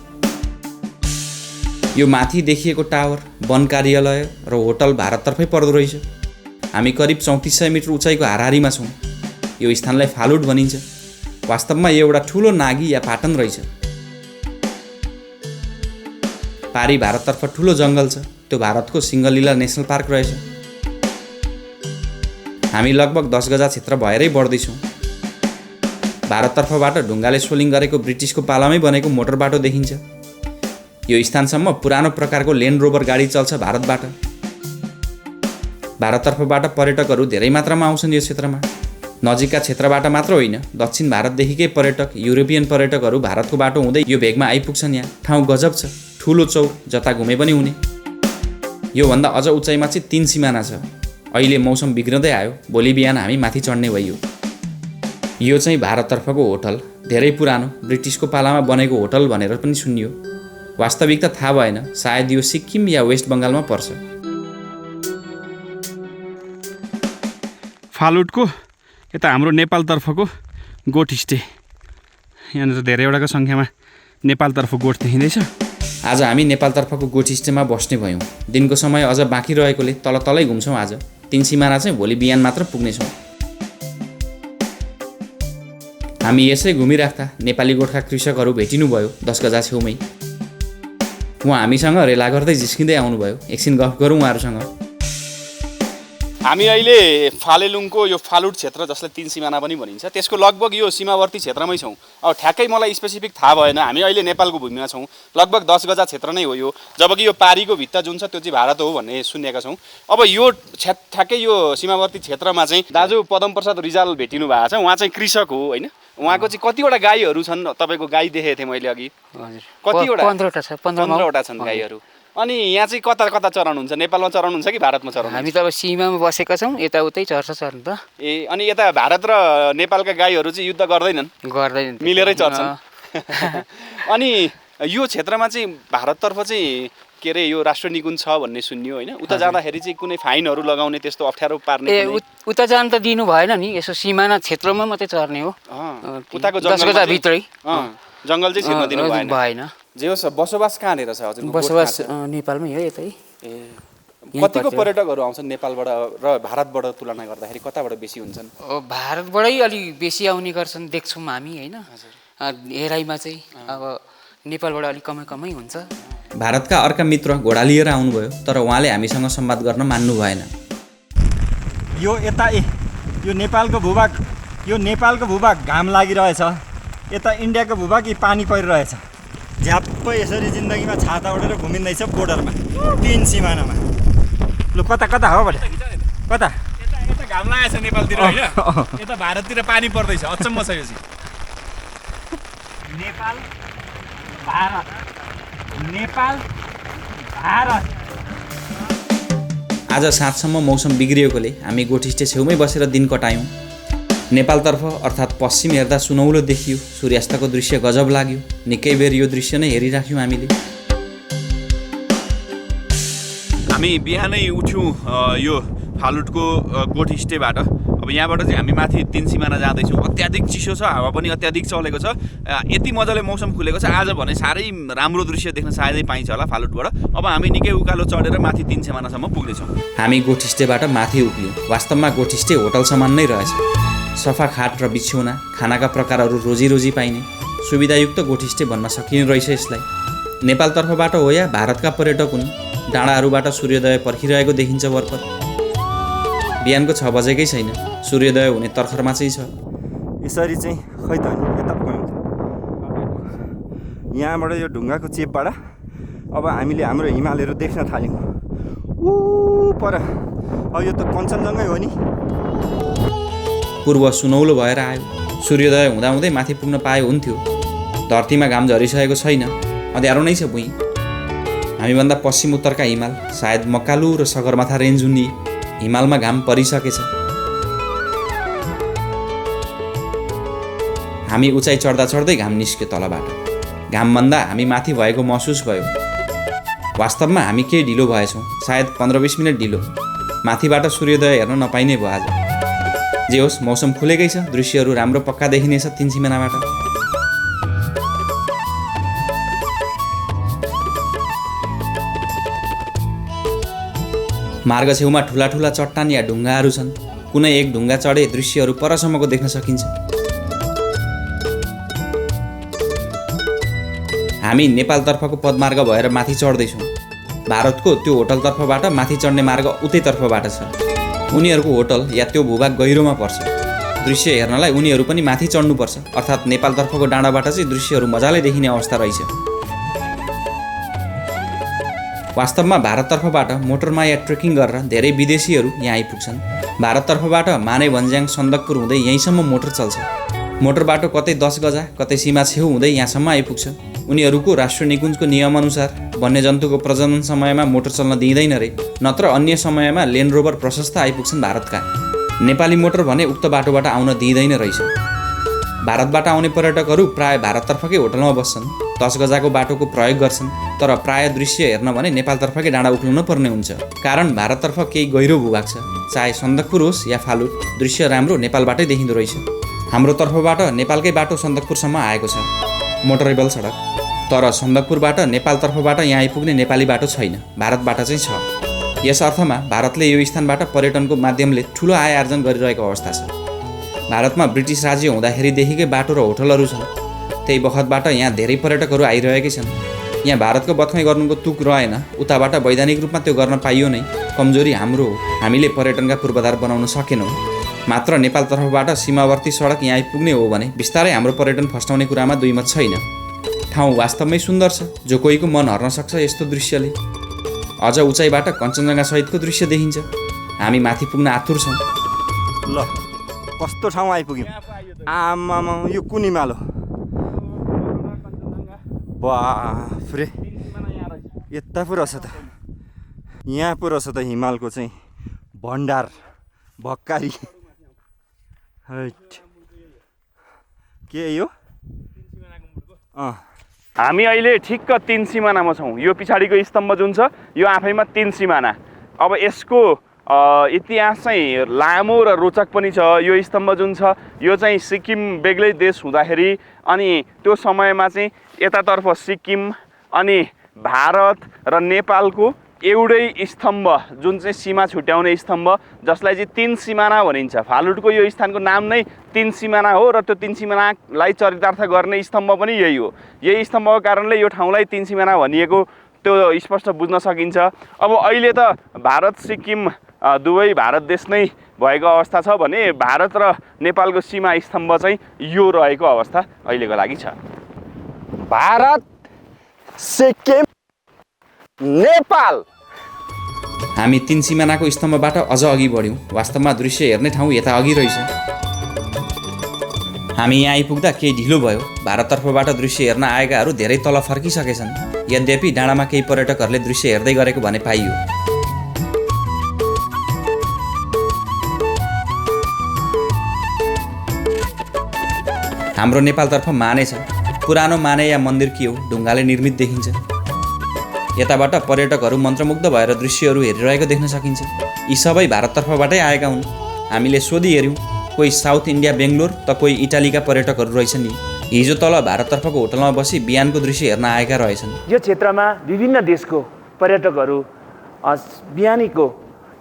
यो माथि देखिएको टावर वन कार्यालय र होटल भारततर्फै पर्दो रहेछ हामी करिब 3400 मिटर उचाइको हाराहारीमा छौँ यो स्थानलाई फालुट भनिन्छ वास्तवमा यो एउटा ठुलो नागी या पाटन रहेछ पारी भारततर्फ ठुलो जङ्गल छ त्यो भारतको सिङ्गलिला नेसनल पार्क रहेछ हामी लगभग 10 गजा क्षेत्र भएरै बढ्दैछौँ भारततर्फबाट ढुङ्गाले सोलिङ गरेको ब्रिटिसको पालामै बनेको मोटर बाटो देखिन्छ यो स्थानसम्म पुरानो प्रकारको ल्यान्ड रोभर गाडी चल्छ भारततर्फबाट पर्यटकहरू धेरै मात्रामा आउँछन् यो क्षेत्रमा नजिकका क्षेत्रबाट मात्र होइन दक्षिण भारतदेखिकै पर्यटक युरोपियन पर्यटकहरू भारतको बाटो हुँदै यो भेगमा आइपुग्छन् यहाँ ठाउँ गजब छ ठुलो चौर जता घुमे पनि हुने योभन्दा अझ उचाइमा चाहिँ 3 सिमाना छ अहिले मौसम बिग्रदै आयो भोलि बिहान हामी माथि चढ्ने भइयो यो चाहिँ भारततर्फको होटल धेरै पुरानो ब्रिटिसको पालामा बनेको होटल भनेर पनि सुनियो वास्तविकता थाहा भएन सायद यो सिक्किम या वेस्ट बङ्गालमा पर्छ फालुटको यता हाम्रो नेपालतर्फको गोठ स्टे यहाँनिर धेरैवटाको सङ्ख्यामा नेपालतर्फ गोठ देखिँदैछ आज हामी नेपालतर्फको गोठ स्टेमा बस्ने भयौँ दिनको समय अझ बाँकी रहेकोले तलै घुम्छौँ आज 3 सिमाना चाहिँ भोलि बिहान मात्र पुग्नेछौँ हामी यसै घुमिराख्दा नेपाली गोठका कृषकहरू भेटिनुभयो 10 गजा छेउमै उहाँ हामीसँग रेला गर्दै जिस्किँदै आउनुभयो एकछिन गफ गरौँ उहाँहरूसँग हामी अहिले फालेलुङको यो फालुट क्षेत्र जसलाई 3 सिमाना पनि भनिन्छ त्यसको लगभग यो सीमावर्ती क्षेत्रमै छौँ अब ठ्याक्कै मलाई स्पेसिफिक थाहा भएन हामी अहिले नेपालको भूमिमा छौँ लगभग 10 गजा क्षेत्र नै हो यो जबकि यो पारीको भित्ता जुन छ त्यो चाहिँ भारत हो भन्ने सुनेका छौँ अब यो ठ्याक्कै यो सीमावर्ती क्षेत्रमा चाहिँ दाजु पदमप्रसाद रिजाल भेटिनु भएको छ उहाँ चाहिँ कृषक हो होइन उहाँको चाहिँ कतिवटा गाईहरू छन् तपाईँको गाई देखेको थिएँ मैले अघि कतिवटा 15वटा छन् गाईहरू अनि यहाँ चाहिँ कता कता चराउनुहुन्छ नेपालमा चराउनुहुन्छ कि भारतमा चराउनुहुन्छ हामी त अब सीमामा बसेका छौँ यताउतै चर्छ चर्नु त ए अनि यता भारत र नेपालका गाईहरू चाहिँ युद्ध गर्दैनन् मिलेरै चर्छन् अनि यो क्षेत्रमा चाहिँ भारततर्फ चाहिँ के अरे यो राष्ट्रिय निकुञ्ज छ भन्ने सुन्यो होइन उता जाँदाखेरि चाहिँ कुनै फाइनहरू लगाउने त्यस्तो अप्ठ्यारो पार्ने उता जान त दिनु भएन नि यसो सिमाना क्षेत्रमा मात्रै चर्ने हो उताको 10 गजाभित्रै जङ्गल चाहिँ छिर्न दिनु भएन जे होस् बसोबास कहाँनिर छ हजुर बसोबास नेपालमै हो यतै कतिको पर्यटकहरू आउँछन् नेपालबाट र भारतबाट तुलना गर्दाखेरि कताबाट बेसी हुन्छन् भारतबाटै अलि बेसी आउने गर्छन् देख्छौँ हामी होइन हेराइमा चाहिँ अब नेपालबाट अलिक कमै हुन्छ भारतका अर्का मित्र घोडा लिएर आउनुभयो तर उहाँले हामीसँग संवाद गर्न मान्नु भएन यो यता यो नेपालको भूभाग घाम लागिरहेछ यता इन्डियाको भूभाग यी पानी परिरहेछ झ्याप्पै यसरी जिन्दगीमा छाता ओढेर घुमिँदैछ बोर्डरमा 3 सिमानामा लु कता हो भने कता यता घाम लागेछ नेपालतिर होइन यता भारततिर पानी पर्दैछ अचम्म छ यो चाहिँ नेपाल भारत आज साँझसम्म मौसम बिग्रिएकोले हामी गोठिस्टे छेउमै बसेर दिन कटायौँ नेपालतर्फ अर्थात् पश्चिम हेर्दा सुनौलो देखियो सूर्यास्तको दृश्य गजब लाग्यो निकै बेर यो दृश्य नै हेरिराख्यौँ हामी बिहानै उठ्यौँ यो फालुटको गोठिस्टेबाट अब यहाँबाट चाहिँ हामी माथि 3 सिमाना जाँदैछौँ अत्याधिक चिसो छ हावा पनि अत्याधिक चलेको छ यति मजाले मौसम खुलेको छ आज भने साह्रै राम्रो दृश्य देख्न सायदै पाइन्छ होला फालुटबाट अब हामी निकै उकालो चढेर माथि 3 सिमानासम्म पुग्दैछौँ हामी गोठिस्टेबाट माथि उक्ल्यौँ वास्तवमा गोठिस्टे होटल समान नै रहेछ सफा खाट र बिछ्यौना खानाका प्रकारहरू रोजी पाइने सुविधायुक्त गोठिस्टे भन्न सकिने रहेछ यसलाई नेपालतर्फबाट हो या भारतका पर्यटक हुन् डाँडाहरूबाट सूर्योदय पर्खिरहेको देखिन्छ भर्खर बिहानको 6 बजेकै छैन सूर्योदय हुने तर्खरमा चाहिँ छ यसरी चाहिँ खै त यता पुग्यौँ यहाँबाट यो ढुङ्गाको चेपबाट अब हामीले हाम्रो हिमालहरू देख्न थाल्यौँ पर अब यो त कञ्चनजङ्घै हो नि पूर्व सुनौलो भएर आयो सूर्योदय हुँदाहुँदै माथि पुग्न पाए हुन्थ्यो धरतीमा घाम झरिसकेको छैन अँध्यारो नै छ भुइँ हामीभन्दा पश्चिम उत्तरका हिमाल सायद मकालु र सगरमाथा रेन्ज हुने हिमालमा घाम परिसकेछ हामी उचाइ चढ्दै घाम निस्क्यो तलबाट घामभन्दा हामी माथि भएको महसुस भयो वास्तवमा हामी केही ढिलो भएछौँ सायद 15-20 मिनट ढिलो माथिबाट सूर्योदय हेर्न नपाइने भयो आज जे होस् मौसम खुलेकै छ दृश्यहरू राम्रो पक्का देखिनेछ 3 सिमानाबाट मार्ग छेउमा ठुला चट्टान या ढुङ्गाहरू छन् कुनै एक ढुङ्गा चढे दृश्यहरू परसम्मको देख्न सकिन्छ हामी नेपालतर्फको पदमार्ग भएर माथि चढ्दैछौँ भारतको त्यो होटलतर्फबाट माथि चढ्ने मार्ग उतैतर्फबाट छ उनीहरूको होटल या त्यो भूभाग गहिरोमा पर्छ दृश्य हेर्नलाई उनीहरू पनि माथि चढ्नुपर्छ अर्थात् नेपालतर्फको डाँडाबाट चाहिँ दृश्यहरू मजाले देखिने अवस्था रहेछ वास्तवमा भारततर्फबाट मोटरमा या ट्रेकिङ गरेर धेरै विदेशीहरू यहाँ आइपुग्छन् भारततर्फबाट माने भञ्ज्याङ सन्दकपुर हुँदै यहीँसम्म मोटर चल्छ मोटर बाटो कतै 10 गजा कतै सीमा छेउ हुँदै यहाँसम्म आइपुग्छ उनीहरूको राष्ट्रिय निकुञ्जको नियमअनुसार वन्यजन्तुको प्रजनन समयमा मोटर चल्न दिइँदैन रे नत्र अन्य समयमा ल्यान्ड रोभर प्रशस्त आइपुग्छन् भारतका नेपाली मोटर भने उक्त बाटोबाट आउन दिइँदैन रहेछ भारतबाट आउने पर्यटकहरू प्राय भारततर्फकै होटलमा बस्छन् 10 गजाको बाटोको प्रयोग गर्छन् तर प्राय दृश्य हेर्न भने नेपालतर्फकै डाँडा उक्लिनु पर्ने हुन्छ कारण भारततर्फ केही गहिरो भूभाग छ चाहे सन्दकपुर होस् या फालुट दृश्य राम्रो नेपालबाटै देखिँदो रहेछ हाम्रो तर्फबाट नेपालकै बाटो सन्दकपुरसम्म आएको छ मोटरेबल सडक तर सन्दकपुरबाट नेपालतर्फबाट यहाँ आइपुग्ने नेपाली बाटो छैन भारतबाट चाहिँ छ यस अर्थमा भारतले यो स्थानबाट पर्यटनको माध्यमले ठुलो आय आर्जन गरिरहेको अवस्था छ भारतमा ब्रिटिस राज्य हुँदाखेरिदेखिकै बाटो र होटलहरू छन् त्यही बखतबाट यहाँ धेरै पर्यटकहरू आइरहेकै छन् यहाँ भारतको बदखै गर्नुको तुक रहेन उताबाट वैधानिक रूपमा त्यो गर्न पाइयो नै कमजोरी हाम्रो हो हामीले पर्यटनका पूर्वाधार बनाउन सकेनौँ मात्र नेपालतर्फबाट सीमावर्ती सडक यहाँ आइपुग्ने हो भने बिस्तारै हाम्रो पर्यटन फस्टाउने कुरामा दुई मत छैन ठाउँ वास्तवमै सुन्दर छ जो कोहीको मन हर्न सक्छ यस्तो दृश्यले अझ उचाइबाट कञ्चनजङ्घा सहितको दृश्य देखिन्छ हामी माथि पुग्न आतुर छौँ ल कस्तो ठाउँ आइपुग्यौँ आमामा यो कुन हिमाल हो बाफ्रे यता पो रहेछ त यहाँ पो रहेछ त हिमालको चाहिँ भण्डार भक्कारी के यो हामी अहिले ठिक्क 3 सिमानामा छौँ। यो पछाडिको स्तम्भ जुन छ यो आफैमा 3 सिमाना। अब यसको इतिहास चाहिँ लामो र रोचक पनि छ। यो स्तम्भ जुन छ यो चाहिँ सिक्किम बेग्लै देश हुँदाखेरि अनि त्यो समयमा चाहिँ यतातर्फ सिक्किम अनि भारत र नेपालको एउटै स्तम्भ जुन चाहिँ सीमा छुट्याउने स्तम्भ जसलाई चाहिँ 3 सिमाना भनिन्छ। फालुटको यो स्थानको नाम नै 3 सिमाना हो र त्यो 3 सिमानालाई चरितार्थ गर्ने स्तम्भ पनि यही हो। यही स्तम्भको कारणले यो ठाउँलाई 3 सिमाना भनिएको त्यो स्पष्ट बुझ्न सकिन्छ। अब अहिले त भारत सिक्किम दुवै भारत देश नै भएको अवस्था छ भने भारत र नेपालको सीमा स्तम्भ चाहिँ यो रहेको अवस्था अहिलेको लागि छ। भारत सिक्किम नेपाल। हामी 3 सिमानाको स्तम्भबाट अझ अघि बढ्यौँ। वास्तवमा दृश्य हेर्ने ठाउँ यता अघि रहेछ। हामी यहाँ आइपुग्दा केही ढिलो भयो। भारततर्फबाट दृश्य हेर्न आएकाहरू धेरै तल फर्किसकेछन्। यद्यपि डाँडामा केही पर्यटकहरूले दृश्य हेर्दै गरेको भने पाइयो। हाम्रो नेपालतर्फ माने छ। पुरानो माने या मन्दिर के हो, ढुङ्गाले निर्मित देखिन्छ। यताबाट पर्यटकहरू मन्त्रमुग्ध भएर दृश्यहरू हेरिरहेको देख्न सकिन्छ। यी सबै भारततर्फबाटै आएका हुन्। हामीले सोधी हेऱ्यौँ, कोही साउथ इन्डिया बेङ्गलोर त कोही इटालीका पर्यटकहरू रहेछन् नि। हिजो तल भारततर्फको होटलमा बसी बिहानको दृश्य हेर्न आएका रहेछन्। यो क्षेत्रमा विभिन्न देशको पर्यटकहरू बिहानीको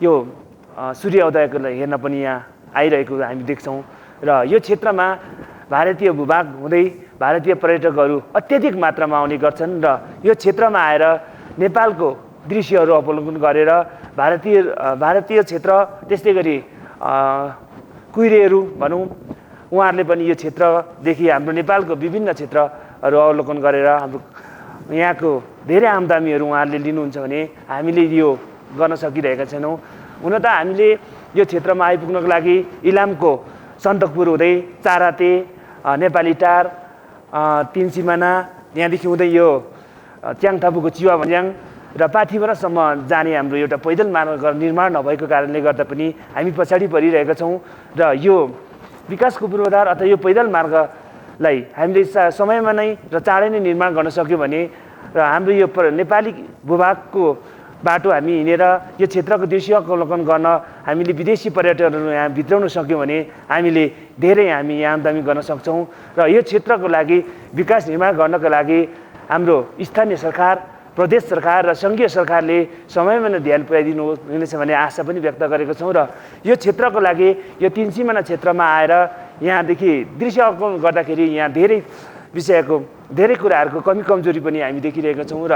यो सूर्योदयको हेर्न पनि यहाँ आइरहेको हामी देख्छौँ र यो क्षेत्रमा भारतीय भूभाग हुँदै भारतीय पर्यटकहरू अत्यधिक मात्रामा आउने गर्छन् र यो क्षेत्रमा आएर नेपालको दृश्यहरू अवलोकन गरेर भारतीय क्षेत्र त्यस्तै गरी कुइरेहरू भनौँ उहाँहरूले पनि यो क्षेत्रदेखि हाम्रो नेपालको विभिन्न क्षेत्रहरू अवलोकन गरेर हाम्रो यहाँको धेरै आमदामीहरू उहाँहरूले लिनुहुन्छ भने हामीले यो गर्न सकिरहेका छैनौँ। हुन त हामीले यो क्षेत्रमा आइपुग्नको लागि इलामको सन्दकपुर हुँदै चाराते नेपाली टार 3 सिमाना यहाँदेखि हुँदै यो च्याङथापुको चिवा भन्ज्याङ र पाथिभरासम्म जाने हाम्रो एउटा पैदल मार्ग निर्माण नभएको कारणले गर्दा पनि हामी पछाडि परिरहेका छौँ र यो विकासको पूर्वाधार अथवा यो पैदल मार्गलाई हामीले समयमा नै र चाँडै नै निर्माण गर्न सक्यो भने र हाम्रो यो नेपाली भूभागको बाटो हामी हिँडेर यो क्षेत्रको दृश्य अवलोकन गर्न हामीले विदेशी पर्यटकहरू यहाँ भित्राउन सक्यौँ भने हामी यहाँ आमदामी गर्न सक्छौँ र यो क्षेत्रको लागि विकास निर्माण गर्नको लागि हाम्रो स्थानीय सरकार, प्रदेश सरकार र सङ्घीय सरकारले समयमा नै ध्यान पुर्याइदिनु हुनेछ भन्ने आशा पनि व्यक्त गरेको छौँ र यो क्षेत्रको लागि यो 3 सिमाना क्षेत्रमा आएर यहाँदेखि दृश्य अवलोकन गर्दाखेरि यहाँ धेरै कुराहरूको कमी कमजोरी पनि हामी देखिरहेका छौँ र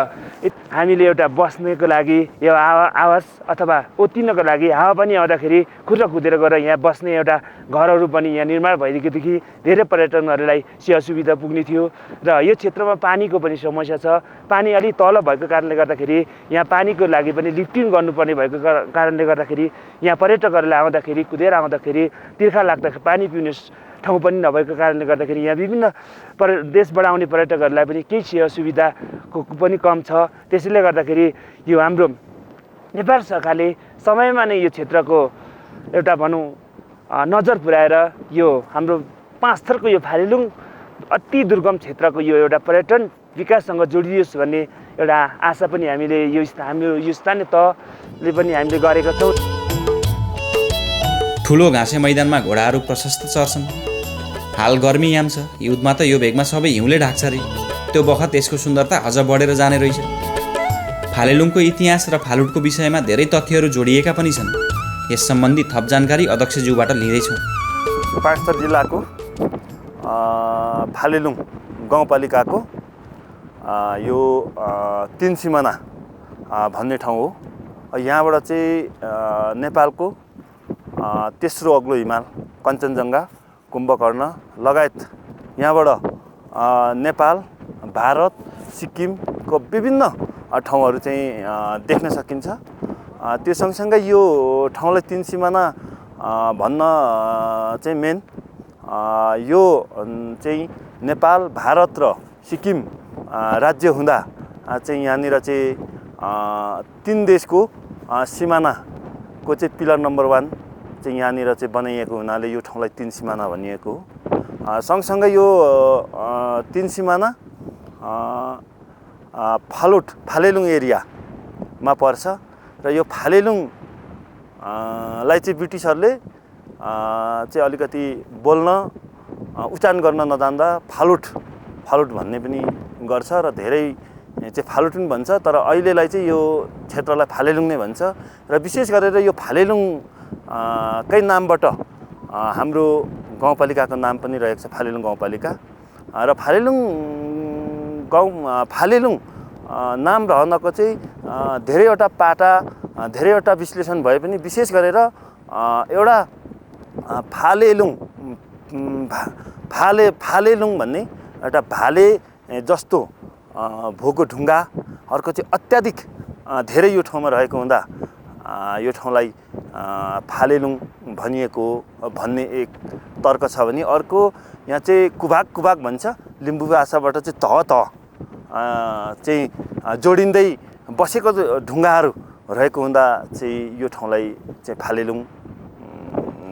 हामीले एउटा बस्नको लागि यो आवास अथवा ओत्तिनको लागि हावा पनि आउँदाखेरि खुर्र कुदेर गएर यहाँ बस्ने एउटा घरहरू पनि यहाँ निर्माण भइदिएकोदेखि धेरै पर्यटनहरूलाई सेवा सुविधा पुग्ने थियो र यो क्षेत्रमा पानीको पनि समस्या छ। पानी अलि तल भएको कारणले गर्दाखेरि यहाँ पानीको लागि पनि लिफ्टिङ गर्नुपर्ने भएको कारणले गर्दाखेरि यहाँ पर्यटकहरूलाई आउँदाखेरि कुदेर आउँदाखेरि तिर्खा लाग्दाखेरि पानी पिउने ठाउँ पनि नभएको कारणले गर्दाखेरि यहाँ विभिन्न देशबाट आउने पर्यटकहरूलाई पनि केही सेवा सुविधाको पनि कम छ। त्यसैले गर्दाखेरि यो हाम्रो नेपाल सरकारले समयमा नै यो क्षेत्रको एउटा भनौँ नजर पुर्याएर यो हाम्रो पाँचथरको यो फालेलुङ अति दुर्गम क्षेत्रको यो एउटा पर्यटन विकाससँग जोडियोस् भन्ने एउटा आशा पनि हामीले हाम्रो यो स्थानीय तहले पनि हामीले गरेका छौँ। ठुलो घाँसे मैदानमा घोडाहरू प्रशस्त चर्छन्। हाल गर्मी याम छ। हिउँदमा त यो भेगमा सबै हिउँले ढाक्छ रे। त्यो बखत यसको सुन्दरता अझ बढेर जाने रहेछ। फालेलुङको इतिहास र फालुटको विषयमा धेरै तथ्यहरू जोडिएका पनि छन्। यस सम्बन्धी थप जानकारी अध्यक्षज्यूबाट लिँदैछौँ। पाँचथर जिल्लाको फालेलुङ गाउँपालिकाको यो 3 सिमाना भन्ने ठाउँ हो। यहाँबाट चाहिँ नेपालको तेस्रो अग्लो हिमाल कञ्चनजङ्घा, कुम्भकर्ण लगायत यहाँबाट नेपाल, भारत, सिक्किमको विभिन्न ठाउँहरू चाहिँ देख्न सकिन्छ। त्यो सँगसँगै यो ठाउँलाई 3 सिमाना भन्न चाहिँ मेन यो चाहिँ नेपाल, भारत र सिक्किम राज्य हुँदा चाहिँ यहाँनिर चाहिँ 3 देशको सिमानाको चाहिँ पिलर नम्बर 1 चाहिँ यहाँनिर चाहिँ बनाइएको हुनाले यो ठाउँलाई 3 सिमाना भनिएको हो। सँगसँगै यो 3 सिमाना फालेलुङ एरियामा पर्छ र यो फालेलुङ लाई चाहिँ ब्रिटिसहरूले चाहिँ अलिकति बोल्न उच्चारण गर्न नजान्दा फालुट भन्ने पनि गर्छ र धेरै चाहिँ फालुट पनि भन्छ, तर अहिलेलाई चाहिँ यो क्षेत्रलाई फालेलुङ नै भन्छ र विशेष गरेर यो फालेलुङ कै नामबाट हाम्रो गाउँपालिकाको नाम पनि रहेको छ फालेलुङ गाउँपालिका र फालेलुङ नाम रहनको चाहिँ धेरैवटा पाटा धेरैवटा विश्लेषण भए पनि विशेष गरेर एउटा फालेलुङ भन्ने एउटा भाले जस्तो भोको ढुङ्गा अर्को चाहिँ अत्याधिक धेरै यो ठाउँमा रहेको हुँदा यो ठाउँलाई फालेलुङ भन्ने एक तर्क छ भने अर्को यहाँ चाहिँ कुभाग भन्छ लिम्बू भाषाबाट चाहिँ तह चाहिँ जोडिँदै बसेको ढुङ्गाहरू रहेको हुँदा चाहिँ यो ठाउँलाई चाहिँ फालेलुङ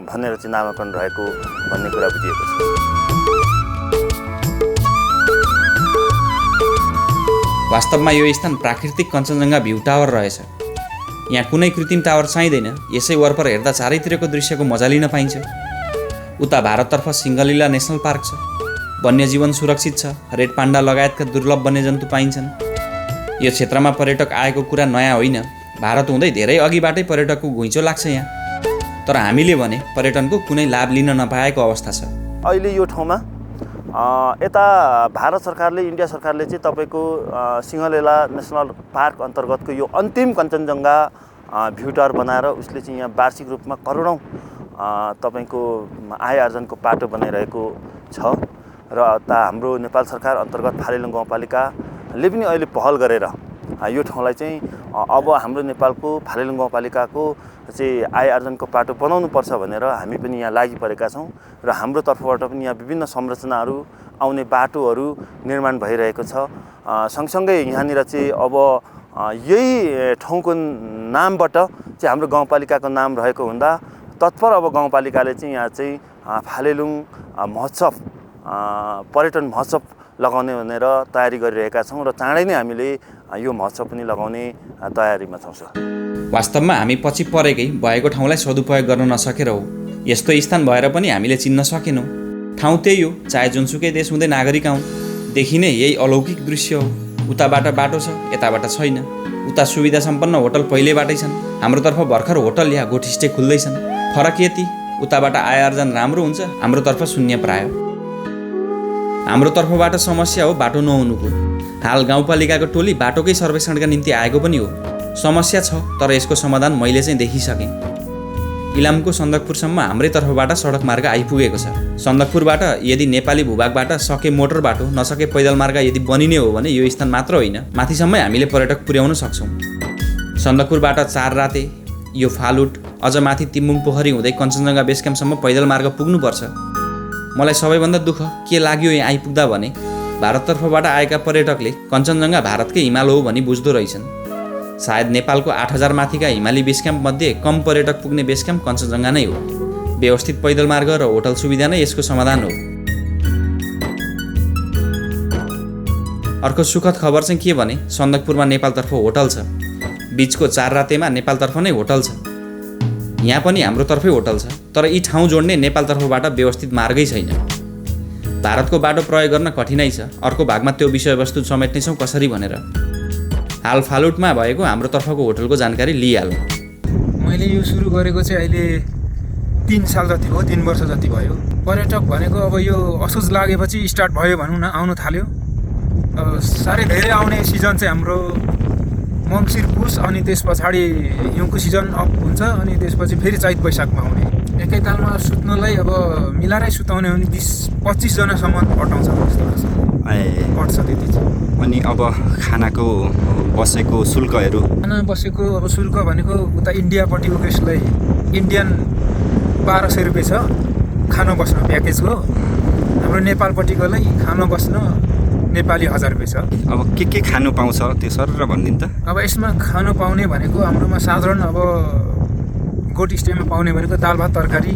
भनेर चाहिँ नामाकरण रहेको भन्ने कुरा बुझिएको छ। वास्तवमा यो स्थान प्राकृतिक कञ्चनजङ्घा भ्यू टावर रहेछ। यहाँ कुनै कृत्रिम टावर चाहिँदैन, यसै वरपर हेर्दा चारैतिरको दृश्यको मजा लिन पाइन्छ। उता भारततर्फ सिङ्गलिला नेसनल पार्क छ, वन्यजीवन सुरक्षित छ, रेड पाण्डा लगायतका दुर्लभ वन्यजन्तु पाइन्छन्। यो क्षेत्रमा पर्यटक आएको कुरा नयाँ होइन, भारत हुँदै धेरै अघिबाटै पर्यटकको घुइँचो लाग्छ यहाँ, तर हामीले भने पर्यटनको कुनै लाभ लिन नपाएको अवस्था छ। अहिले यो ठाउँमा यता भारत सरकारले इन्डिया सरकारले चाहिँ तपाईँको सिङ्गलिला नेसनल पार्क अन्तर्गतको यो अन्तिम कञ्चनजङ्घा भ्यू टावर बनाएर उसले चाहिँ यहाँ वार्षिक रूपमा करोडौँ तपाईँको आय आर्जनको पाटो बनाइरहेको छ र यता हाम्रो नेपाल सरकार अन्तर्गत फालेलुङ गाउँपालिकाले पनि अहिले पहल गरेर यो ठाउँलाई चाहिँ अब हाम्रो नेपालको फालेलुङ गाउँपालिकाको चाहिँ आय आर्जनको पाटो बनाउनु पर्छ भनेर हामी पनि यहाँ लागि परेका छौँ र हाम्रो तर्फबाट पनि यहाँ विभिन्न संरचनाहरू आउने बाटोहरू निर्माण भइरहेको छ। सँगसँगै यहाँनिर चाहिँ अब यही ठाउँको नामबाट चाहिँ हाम्रो गाउँपालिकाको नाम रहेको हुँदा तत्पर अब गाउँपालिकाले चाहिँ यहाँ चाहिँ फालेलुङ महोत्सव पर्यटन महोत्सव लगाउने भनेर तयारी गरिरहेका छौँ र चाँडै नै हामीले यो महोत्सव पनि लगाउने तयारीमा छौँ। वास्तवमा हामी पछि परेकै भएको ठाउँलाई सदुपयोग गर्न नसकेर हो। यस्तो स्थान भएर पनि हामीले चिन्न सकेनौँ। ठाउँ त्यही हो, चाहे जुनसुकै देश हुँदै नागरिक आउँ देखिने यही अलौकिक दृश्य हो। उताबाट बाटो छ, यताबाट छैन। उता सुविधा सम्पन्न होटल पहिलेबाटै छन्, हाम्रोतर्फ भर्खर होटल या गोठिस्टे खुल्दैछन्। फरक यति, उताबाट आय आर्जन राम्रो हुन्छ, हाम्रोतर्फ शून्य प्राय। हाम्रो तर्फबाट समस्या हो बाटो नहुनुको। हाल गाउँपालिकाको टोली बाटोकै सर्वेक्षणका निम्ति आएको पनि हो। समस्या छ, तर यसको समाधान मैले चाहिँ देखिसकेँ। इलामको सन्दकपुरसम्म हाम्रै तर्फबाट सडक मार्ग आइपुगेको छ। सन्दकपुरबाट यदि नेपाली भूभागबाट सके मोटर बाटो नसके पैदल मार्ग यदि बनिने हो भने यो स्थान मात्र होइन, माथिसम्मै हामीले पर्यटक पुर्याउन सक्छौँ। सन्दकपुरबाट 4 राते यो फालुट अझ माथि तिम्बुङ पोखरी हुँदै कञ्चनजङ्घा बेस क्याम्पसम्म पैदल मार्ग पुग्नुपर्छ। मलाई सबैभन्दा दुःख के लाग्यो यहाँ आइपुग्दा भने भारततर्फबाट आएका पर्यटकले कञ्चनजङ्घा भारतकै हिमाल हो भनी बुझ्दो रहेछन्। सायद नेपालको 8000 माथिका हिमाली बेस क्याम्प मध्ये कम पर्यटक पुग्ने बेस क्याम्प कञ्चनजङ्घा नै हो। व्यवस्थित पैदल मार्ग र होटल सुविधा नै यसको समाधान हो। अर्को सुखद खबर चाहिँ के भने सन्दकपुरमा नेपालतर्फ होटल छ। बीचको 4 रातेमा नेपालतर्फ नै होटल छ। यहाँ पनि हाम्रो तर्फै होटल छ, तर यी ठाउँ जोड्ने नेपालतर्फबाट व्यवस्थित मार्गै छैन। भारतको बाटो प्रयोग गर्न कठिनाइ छ। अर्को भागमा त्यो विषयवस्तु समेट्नेछौँ कसरी भनेर। हाल फालुटमा भएको हाम्रो तर्फको होटलको जानकारी लिइहालौँ। मैले यो सुरु गरेको चाहिँ अहिले 3 साल जति भयो, 3 वर्ष जति भयो। पर्यटक भनेको अब यो असोज लागेपछि स्टार्ट भयो भनौँ न, आउन थाल्यो। साह्रै धेरै आउने सिजन चाहिँ हाम्रो मङ्सिर पुस, अनि त्यस पछाडि हिउँको सिजन अप हुन्छ, अनि त्यसपछि फेरि चैत वैशाखमा आउने। एकैतालमा सुत्नलाई अब मिलाएरै सुताउने हो भने 20-25 जनासम्म अटाउँछ जस्तो अट्छ त्यति चाहिँ। अनि अब खानाको बसेको शुल्कहरू, खाना बसेको अब शुल्क भनेको उता इन्डियापट्टिको केसलाई इन्डियन 1200 रुपियाँ छ खान बस्न प्याकेजको। हाम्रो नेपालपट्टिकोलाई खान बस्न नेपाली 1000 रुपियाँ छ। अब के खानु पाउँछ त्यो सर र भनिदिनु त। अब यसमा खानु पाउने भनेको हाम्रोमा साधारण अब गोट स्टेमा पाउने भनेको दाल भात तरकारी,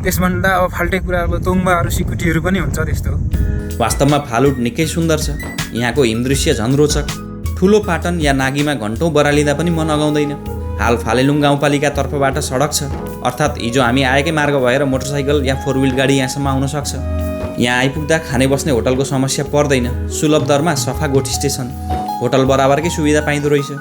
त्यसभन्दा अब फाल्टे कुरा अब तोङ्बाहरू सिकुटीहरू पनि हुन्छ त्यस्तो। वास्तवमा फालुट निकै सुन्दर छ। यहाँको हिमदृश्य झन् रोचक। ठुलो पाटन या नागीमा घन्टौँ बरालिँदा पनि मन अगाउँदैन। हाल फालेलुङ गाउँपालिका तर्फबाट सडक छ, अर्थात् हिजो हामी आएकै मार्ग भएर मोटरसाइकल या 4 व्हिल गाडी यहाँसम्म आउन सक्छ। यहाँ आइपुग्दा खाने बस्ने होटलको समस्या पर्दैन। सुलभ दरमा सफा गोठ स्टेसन, होटल बराबरकै सुविधा पाइँदो रहेछ।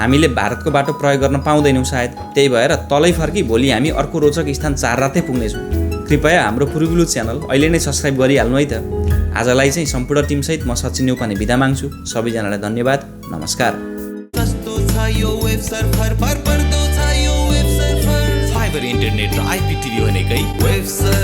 हामीले भारतको बाटो प्रयोग गर्न पाउँदैनौँ सायद, त्यही भएर तलै फर्की भोलि हामी अर्को रोचक स्थान 4 रातै पुग्नेछौँ। कृपया हाम्रो पुरुगुलु च्यानल अहिले नै सब्सक्राइब गरिहाल्नु है त। आजलाई चाहिँ सम्पूर्ण टिमसहित म सचिन नेउपाने बिदा माग्छु। सबैजनालाई धन्यवाद, नमस्कार। फाइबर इन्टरनेट र आइपिटिभी भनेकै वेबसर्फर।